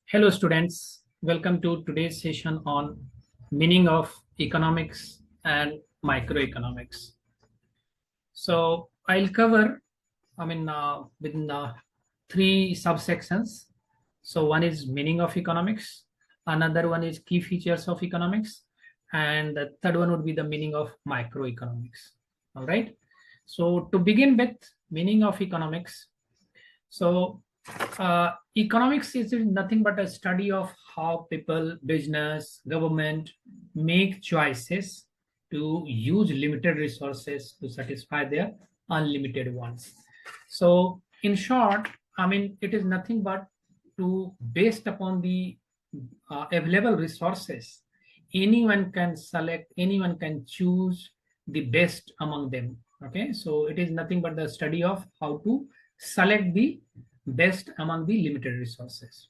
Hello students, welcome to today's session on meaning of economics and microeconomics. So I'll cover, within three subsections. So one is meaning of economics, another one is key features of economics, and the third one would be the meaning of microeconomics. All right. So to begin with, meaning of economics. So economics is nothing but a study of how people, business, government make choices to use limited resources to satisfy their unlimited wants. So, in short, it is nothing but to based upon the available resources. Anyone can select, anyone can choose the best among them. Okay, so it is nothing but the study of how to select the best among the limited resources.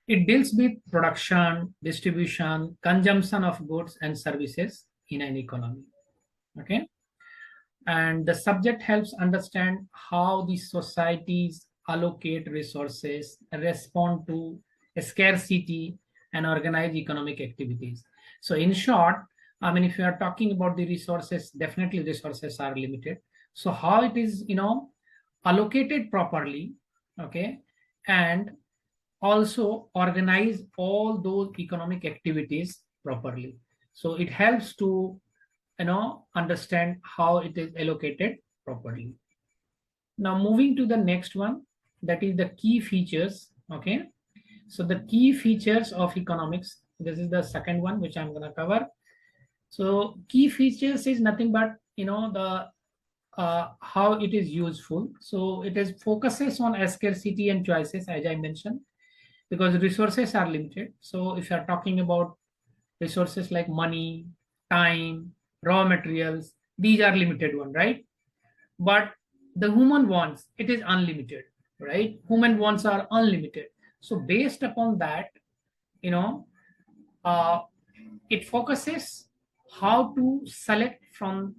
It deals with production, distribution, consumption of goods and services in an economy. Okay. And the subject helps understand how the societies allocate resources, respond to scarcity, and organize economic activities. So, in short, if you are talking about the resources, definitely resources are limited. So, how it is, allocated properly, okay, and also organize all those economic activities properly. So it helps to understand how it is allocated properly. Now moving to the next one, that is the key features. Okay, so the key features of economics, this is the second one which I'm going to cover. So key features is nothing but the how it is useful. So it is focuses on scarcity and choices, as I mentioned, because resources are limited. So if you are talking about resources like money, time, raw materials, these are limited one, right? But the human wants, it is unlimited, right? Human wants are unlimited. So based upon that, you know, uh, it focuses how to select from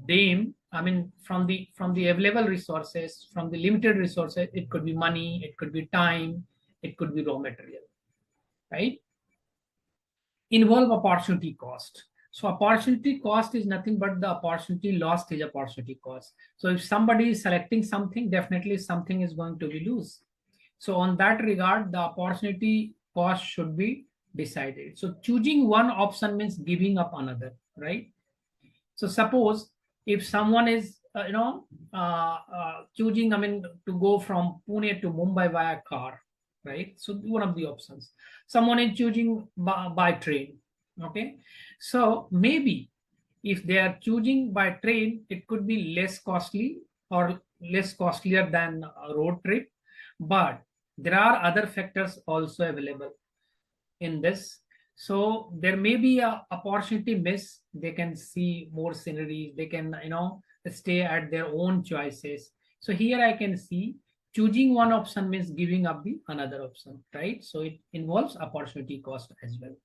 them. From the available resources, from the limited resources. It could be money, it could be time, it could be raw material, right? Involve opportunity cost. So opportunity cost is nothing but the opportunity lost is opportunity cost. So if somebody is selecting something, definitely something is going to be loose. So on that regard, the opportunity cost should be decided. So choosing one option means giving up another, right? So suppose if someone is choosing, to go from Pune to Mumbai via car, right? So one of the options. Someone is choosing by train. Okay, so maybe if they are choosing by train, it could be less costly or less costlier than a road trip, but there are other factors also available in this. So there may be a opportunity miss. They can see more sceneries, they can stay at their own choices. So here I can see choosing one option means giving up the another option, right? So it involves opportunity cost as well.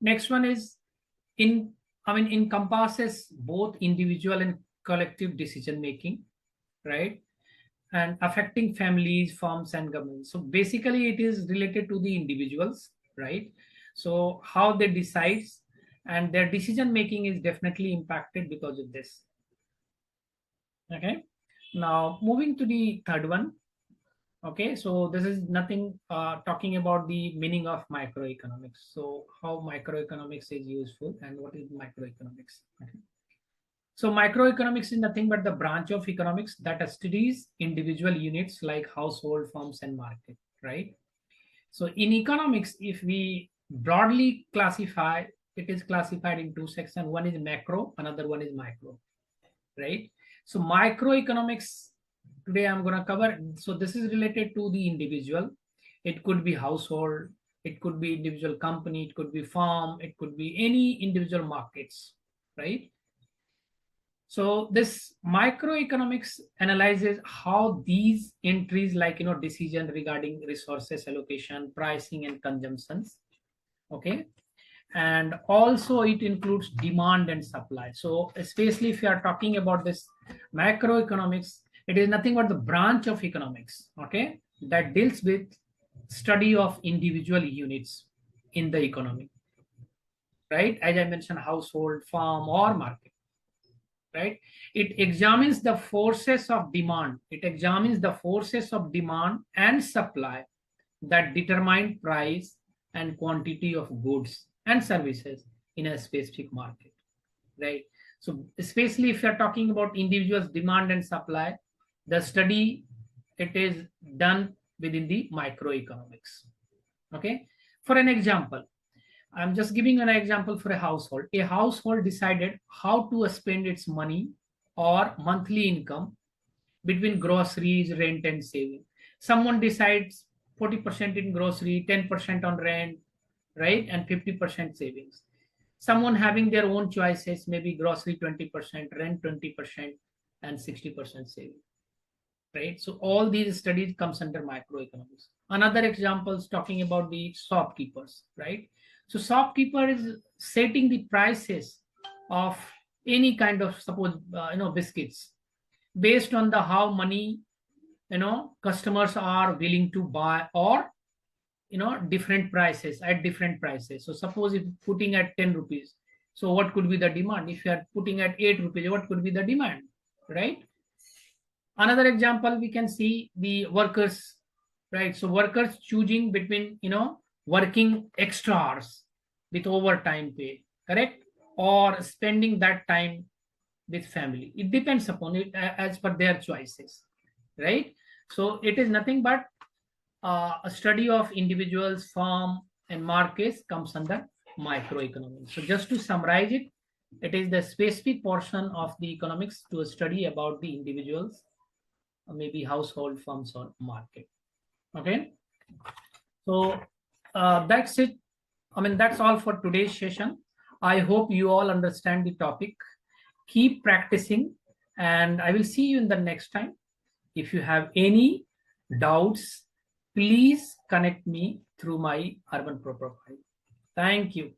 Next one is in encompasses both individual and collective decision making, right? And affecting families, firms, and governments. So basically, it is related to the individuals, right? So how they decide, and their decision making is definitely impacted because of this. Okay. Now moving to the third one. Okay, so this is nothing talking about the meaning of microeconomics. So how microeconomics is useful and what is microeconomics? Okay. So microeconomics is nothing but the branch of economics that studies individual units like household, firms, and market, right? So in economics, if we broadly classify, it is classified in two sections. One is macro, another one is micro, right? So microeconomics today I'm going to cover. So this is related to the individual. It could be household, it could be individual company, it could be farm, it could be any individual markets, right? So this microeconomics analyzes how these entries like decision regarding resources allocation, pricing, and consumptions. Okay, and also it includes demand and supply. So especially if you are talking about this macroeconomics, it is nothing but the branch of economics, okay, that deals with study of individual units in the economy, right? As I mentioned, household, farm, or market, right? It examines the forces of demand. It examines the forces of demand and supply that determine price and quantity of goods and services in a specific market, right? So especially if you're talking about individuals demand and supply, the study, it is done within the microeconomics. Okay, for an example, I'm just giving an example. For a household decided how to spend its money or monthly income between groceries, rent, and saving. Someone decides 40% in grocery, 10% on rent, right, and 50% savings. Someone having their own choices, maybe grocery 20%, rent 20%, and 60% saving, right? So all these studies comes under microeconomics. Another example is talking about the shopkeepers, right? So shopkeeper is setting the prices of any kind of, suppose biscuits, based on the how money customers are willing to buy, or different prices at different prices. So suppose if putting at 10 rupees, so what could be the demand? If you are putting at 8 rupees, what could be the demand, right? Another example, we can see the workers, right? So workers choosing between working extra hours with overtime pay, correct, or spending that time with family. It depends upon it, as per their choices, right? So it is nothing but a study of individuals, firm, and markets comes under microeconomics. So just to summarize it, it is the specific portion of the economics to study about the individuals, maybe household, firms, or market. Okay, so that's it. I mean, that's all for today's session. I hope you all understand the topic. Keep practicing, and I will see you in the next time. If you have any doubts, please connect me through my Urban Pro profile. Thank you.